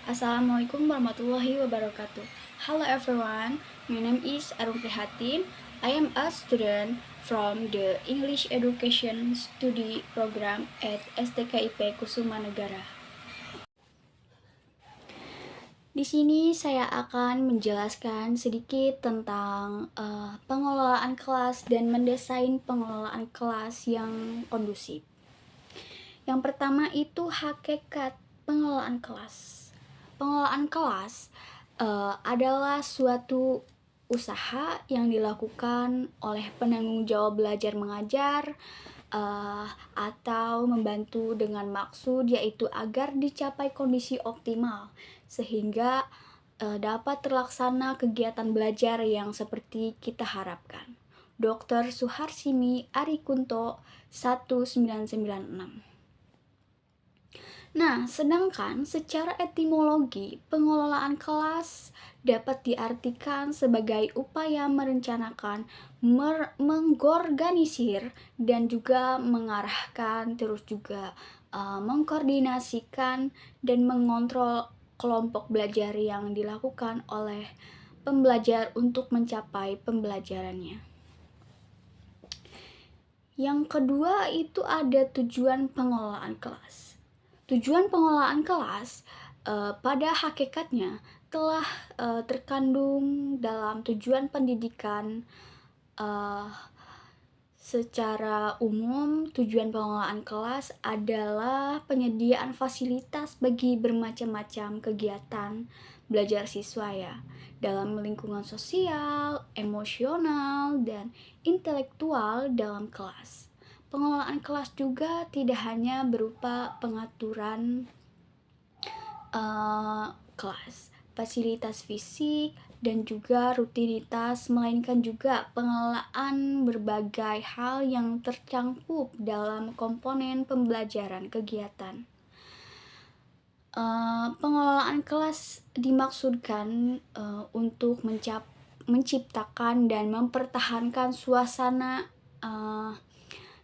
Assalamualaikum warahmatullahi wabarakatuh. Hello everyone, my name is Arum Prihatin. I am a student from the English Education Study Program at STKIP Kusuma Negara. Di sini saya akan menjelaskan sedikit tentang pengelolaan kelas dan mendesain pengelolaan kelas yang kondusif. Yang pertama itu hakikat pengelolaan kelas. Pengelolaan kelas adalah suatu usaha yang dilakukan oleh penanggung jawab belajar mengajar atau membantu dengan maksud yaitu agar dicapai kondisi optimal sehingga dapat terlaksana kegiatan belajar yang seperti kita harapkan. Dr. Suharsini Arikunto 1996. Nah, sedangkan secara etimologi, pengelolaan kelas dapat diartikan sebagai upaya merencanakan, mengorganisir, dan juga mengarahkan, terus juga mengkoordinasikan dan mengontrol kelompok belajar yang dilakukan oleh pembelajar untuk mencapai pembelajarannya. Yang kedua itu ada tujuan pengelolaan kelas. Tujuan pengelolaan kelas pada hakikatnya telah terkandung dalam tujuan pendidikan. Secara umum, tujuan pengelolaan kelas adalah penyediaan fasilitas bagi bermacam-macam kegiatan belajar siswa ya, dalam lingkungan sosial, emosional, dan intelektual dalam kelas. Pengelolaan kelas juga tidak hanya berupa pengaturan kelas, fasilitas fisik, dan juga rutinitas, melainkan juga pengelolaan berbagai hal yang tercangkup dalam komponen pembelajaran kegiatan. Pengelolaan kelas dimaksudkan untuk menciptakan dan mempertahankan suasana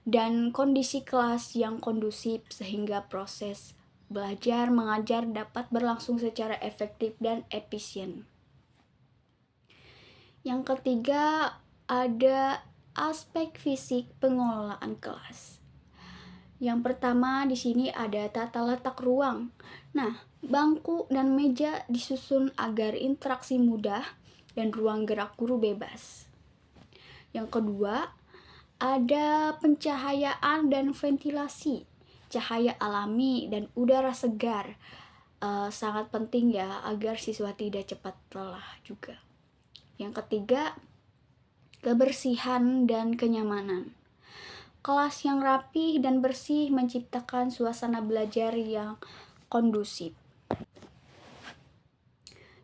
dan kondisi kelas yang kondusif sehingga proses belajar mengajar dapat berlangsung secara efektif dan efisien. Yang ketiga ada aspek fisik pengelolaan kelas. Yang pertama di sini ada tata letak ruang. Nah, bangku dan meja disusun agar interaksi mudah dan ruang gerak guru bebas. Yang kedua ada pencahayaan dan ventilasi, cahaya alami dan udara segar sangat penting ya agar siswa tidak cepat lelah juga. Yang ketiga, kebersihan dan kenyamanan. Kelas yang rapi dan bersih menciptakan suasana belajar yang kondusif.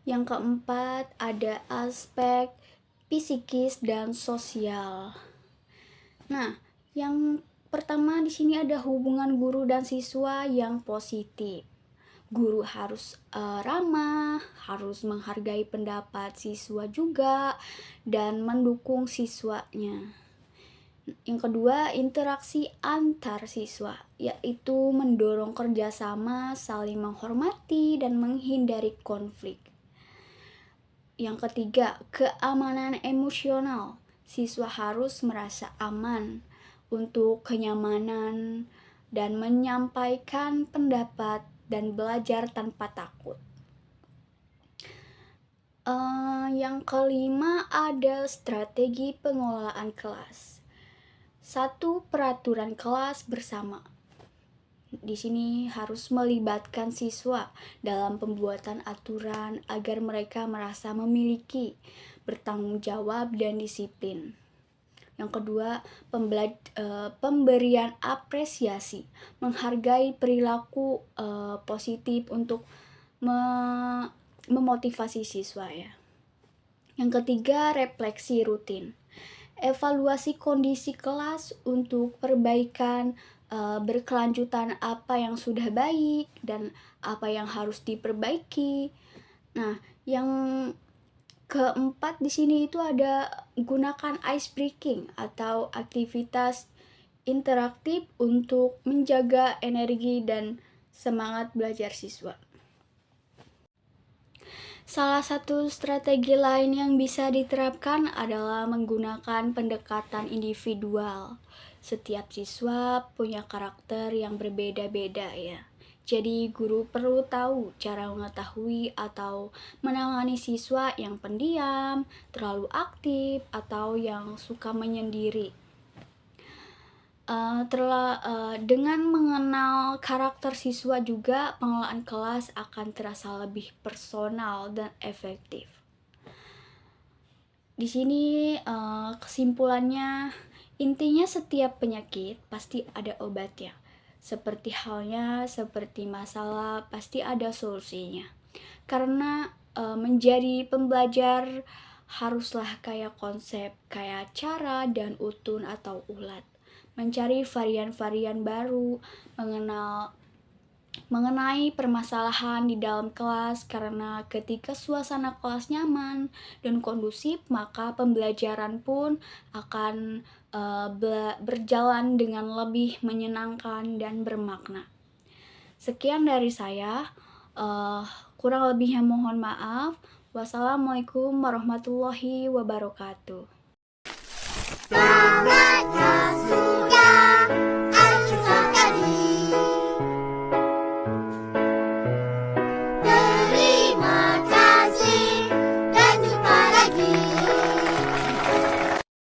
Yang keempat, ada aspek psikis dan sosial. Nah, yang pertama di sini ada hubungan guru dan siswa yang positif. Guru harus ramah, harus menghargai pendapat siswa juga, dan mendukung siswanya. Yang kedua, interaksi antar siswa, yaitu mendorong kerjasama, saling menghormati, dan menghindari konflik. Yang ketiga, keamanan emosional. Siswa harus merasa aman untuk kenyamanan dan menyampaikan pendapat dan belajar tanpa takut. Yang kelima ada strategi pengelolaan kelas. 1. Peraturan kelas bersama. Di sini harus melibatkan siswa dalam pembuatan aturan agar mereka merasa memiliki bertanggung jawab dan disiplin. Yang kedua, pemberian apresiasi, menghargai perilaku positif untuk memotivasi siswa ya. Yang ketiga, refleksi rutin. Evaluasi kondisi kelas untuk perbaikan berkelanjutan apa yang sudah baik dan apa yang harus diperbaiki. Nah, yang keempat di sini itu ada gunakan ice breaking atau aktivitas interaktif untuk menjaga energi dan semangat belajar siswa. Salah satu strategi lain yang bisa diterapkan adalah menggunakan pendekatan individual. Setiap siswa punya karakter yang berbeda-beda ya. Jadi guru perlu tahu cara mengetahui atau menangani siswa yang pendiam, terlalu aktif, atau yang suka menyendiri. Dengan mengenal karakter siswa juga pengelolaan kelas akan terasa lebih personal dan efektif. Di sini kesimpulannya, intinya setiap penyakit pasti ada obatnya. Seperti masalah pasti ada solusinya. Karena menjadi pembelajar haruslah kayak konsep, kayak cara dan utun atau ulat. Mencari varian-varian baru, mengenai permasalahan di dalam kelas, karena ketika suasana kelas nyaman dan kondusif, maka pembelajaran pun akan berjalan dengan lebih menyenangkan dan bermakna. Sekian dari saya, kurang lebihnya mohon maaf. Wassalamualaikum warahmatullahi wabarakatuh.